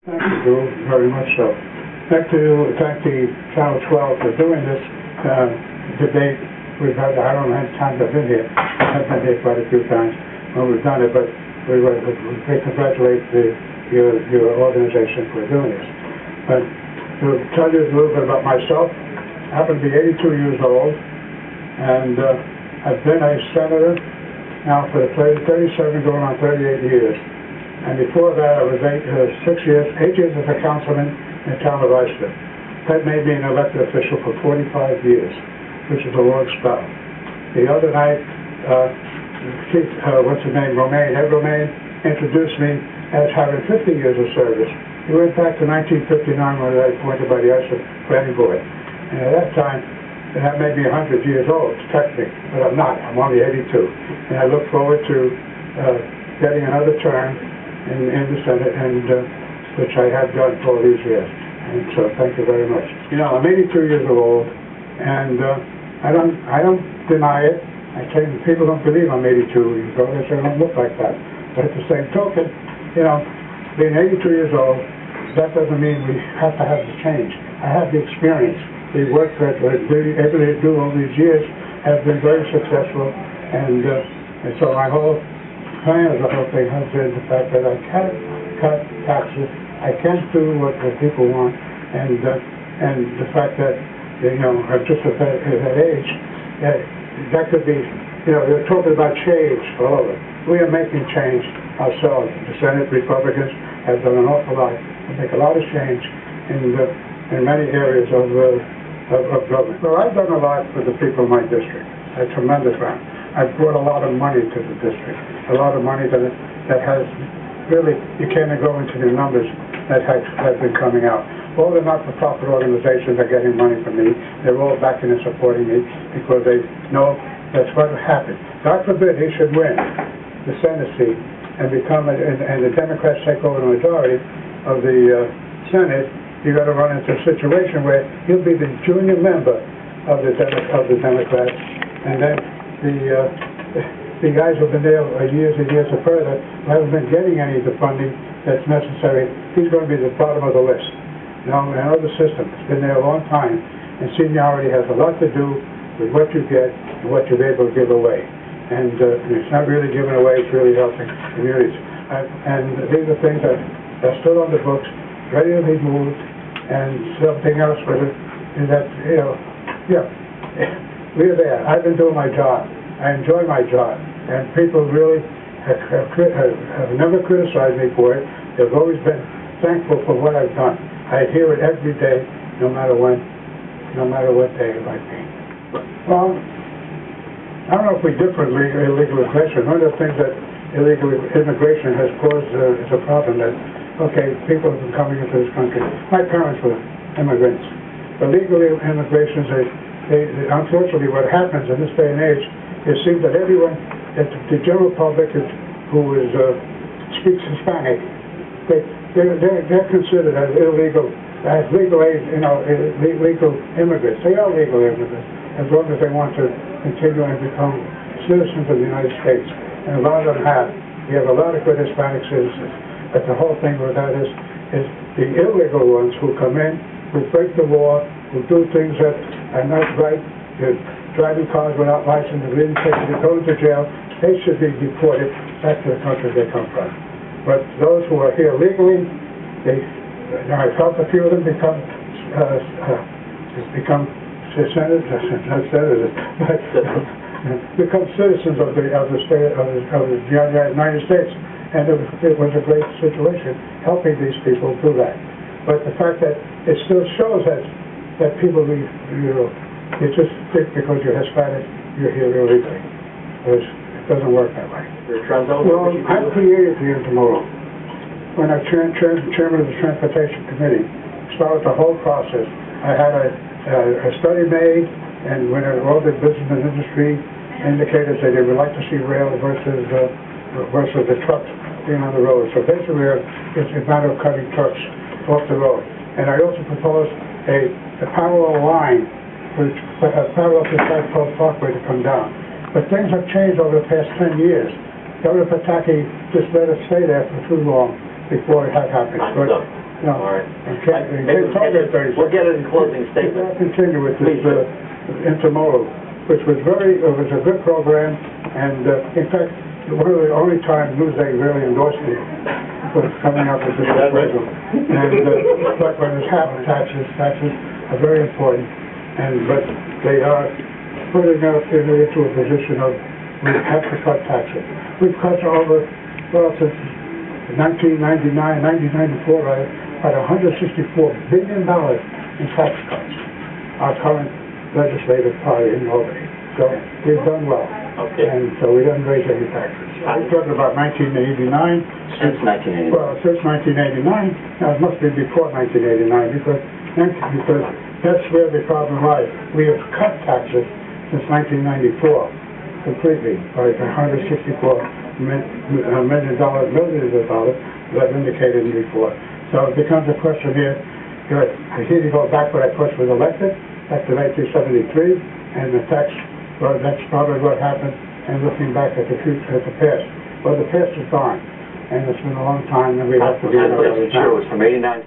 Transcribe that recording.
Thank you, very much so. Thank the Channel 12 for doing this debate. We've had, I don't know how many times I've been here. I've been here quite a few times when we've done it, but we congratulate your organization for doing this. But to tell you a little bit about myself, I happen to be 82 years old, and I've been a senator now for 37 going on 38 years. And before that, I was 8 years as a councilman in the town of Iceland. That made me an elected official for 45 years, which is a long spell. The other night, what's his name, Ed Romaine, introduced me as having 50 years of service. He went back to 1959 when I was appointed by the Iceland Planning Board. And at that time, and that made me 100 years old, technically, but I'm not. I'm only 82. And I look forward to getting another term in the Senate, and which I have done for all these years. And so thank you very much. You know, I'm 82 years old, and I don't deny it. I say people don't believe I'm 82 years old. They say I don't look like that. But at the same token, you know, being 82 years old, that doesn't mean we have to have the change. I have the experience. The work that we're able to do all these years has been very successful, and so my whole plan of the whole thing has been the fact that I can cut taxes, I can do what the people want, and the fact that, you know, I'm just at that age, that could be, you know, they're talking about change all over. We are making change ourselves. The Senate Republicans have done an awful lot to make a lot of change in many areas of government. Well, I've done a lot for the people of my district, a tremendous amount. I've brought a lot of money to the district, a lot of money that has really, you can't even go into the numbers that have been coming out. All the not-for-profit organizations are getting money from me. They're all backing and supporting me because they know that's what will happen. God forbid he should win the Senate seat and the Democrats take over the majority of the Senate. You got to run into a situation where he'll be the junior member of the Democrats, and then the guys who've been there years and years or further haven't been getting any of the funding that's necessary. He's going to be the bottom of the list. You know, I know the system. It's been there a long time, and seniority has a lot to do with what you get and what you're able to give away. And it's not really giving away; it's really helping communities. And these are things that are still on the books, ready to be moved. And something else with it is that, you know, yeah, we're there. I've been doing my job. I enjoy my job. And people really have never criticized me for it. They've always been thankful for what I've done. I hear it every day, no matter when, no matter what day it might be. Well, I don't know if we differ in illegal immigration. One of the things that illegal immigration has caused is a problem that, okay, people have been coming into this country. My parents were immigrants. But legal immigration, unfortunately what happens in this day and age, it seems that everyone, that the general public who speaks Hispanic, they're considered as illegal, as legal immigrants. They are legal immigrants, as long as they want to continue and become citizens of the United States. And a lot of them have. We have a lot of good Hispanic citizens. But the whole thing with that is the illegal ones who come in, who break the law, who do things that are not right, driving cars without license, leading cases, going to jail, they should be deported back to the country they come from. But those who are here legally, I've helped a few of them become citizens of the United States. And it was a great situation helping these people do that. But the fact that it still shows that people, you know, you just think because you're Hispanic, you're here illegally. It doesn't work that way. Trunzo, well, I'm creative here tomorrow. When I was chairman of the Transportation Committee, started the whole process. I had a study made, and when all the business and industry indicated that they would like to see rail versus the trucks being on the road. So basically, it's a matter of cutting trucks off the road. And I also proposed a parallel line, which parallel to South Parkway to come down. But things have changed over the past 10 years. Governor Pataki just let us stay there for too long before it had happened. But No. All right. Okay. Maybe we'll get it in closing statement. I'll continue with this Please. intermodal, which was it was a good program, and in fact, one of the only times Newsday really endorsed me was coming up with this proposal. And but when it's happened, taxes are very important, but they are putting us into a position of we have to cut taxes. We've cut over, since 1999, 1994, rather, at $164 billion in tax cuts. Our current legislative party in Albany. So we've done well. Okay. And so we didn't raise any taxes. I'm talking about 1989. Since 1989. Well, since 1989. Now it must be before 1989 because that's where the problem lies. We have cut taxes since 1994 completely by $164 millions of dollars, as I've indicated before. So it becomes a question here. I need to go back when I first was elected, back to 1973, and the tax. Well, that's probably what happened, and looking back at the future, at the past. Well, the past is gone, and it's been a long time, and we have to be... I'm pretty sure it was from 89